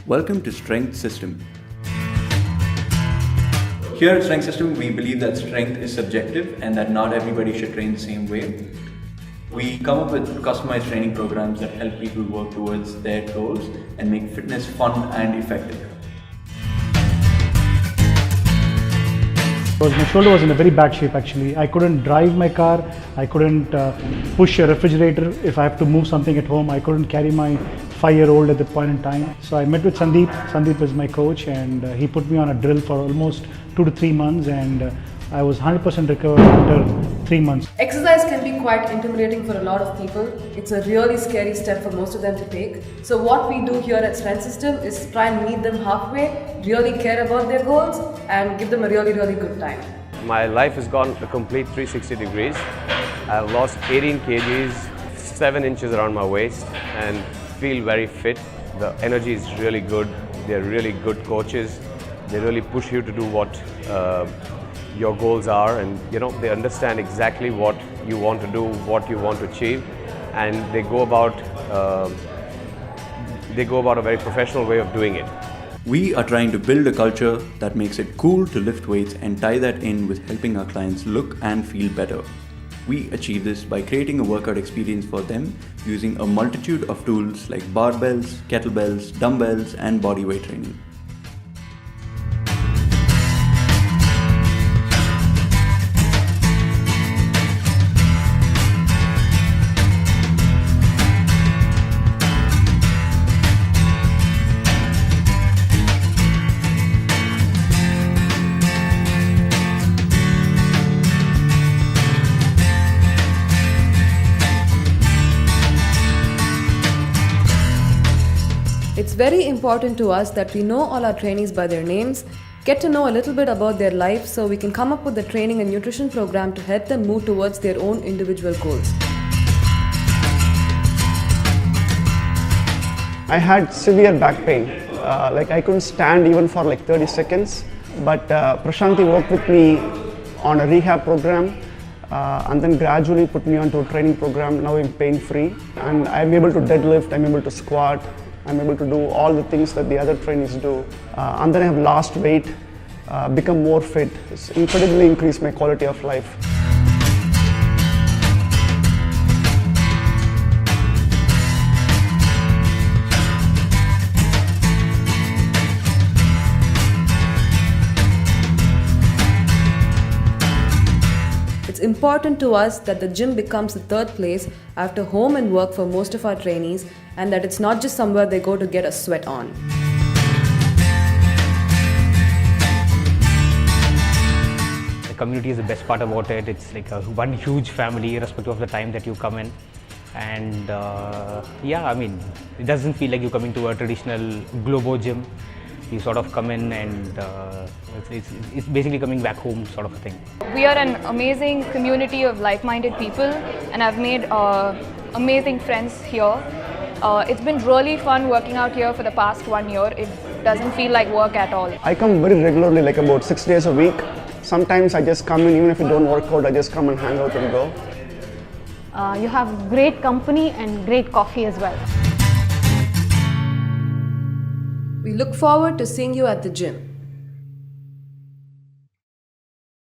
Welcome to Strength System. Here at Strength System, we believe that strength is subjective and that not everybody should train the same way. We come up with customized training programs that help people work towards their goals and make fitness fun and effective. My shoulder was in a very bad shape actually. I couldn't drive my car, I couldn't push a refrigerator if I have to move something at home, I couldn't carry my 5-year-old at that point in time. So I met with Sandeep. Sandeep is my coach and he put me on a drill for almost 2 to 3 months and I was 100% recovered after 3 months. Exercise can be quite intimidating for a lot of people. It's a really scary step for most of them to take. So what we do here at Strength System is try and meet them halfway, really care about their goals and give them a really good time. My life has gone a complete 360 degrees. I've lost 18 kgs, 7 inches around my waist and feel very fit. The energy is really good. They're really good coaches. They really push you to do what your goals are, and they understand exactly what you want to do, what you want to achieve, and they go about a very professional way of doing it. We are trying to build a culture that makes it cool to lift weights and tie that in with helping our clients look and feel better. We achieve this by creating a workout experience for them using a multitude of tools like barbells, kettlebells, dumbbells, and bodyweight training. It's very important to us that we know all our trainees by their names, get to know a little bit about their life so we can come up with a training and nutrition program to help them move towards their own individual goals. I had severe back pain, I couldn't stand even for 30 seconds, but Prashanti worked with me on a rehab program and then gradually put me onto a training program. Now I'm pain free and I'm able to deadlift, I'm able to squat, I'm able to do all the things that the other trainees do. And then I have lost weight, become more fit. It's incredibly increased my quality of life. It's important to us that the gym becomes the third place after home and work for most of our trainees, and that it's not just somewhere they go to get a sweat on. The community is the best part about it. It's like one huge family irrespective of the time that you come in. And it doesn't feel like you're coming to a traditional Globo gym. You sort of come in and it's basically coming back home sort of a thing. We are an amazing community of like-minded people and I've made amazing friends here. It's been really fun working out here for the past 1 year. It doesn't feel like work at all. I come very regularly, about 6 days a week. Sometimes I just come in, even if I don't work out, I just come and hang out and go. You have great company and great coffee as well. We look forward to seeing you at the gym.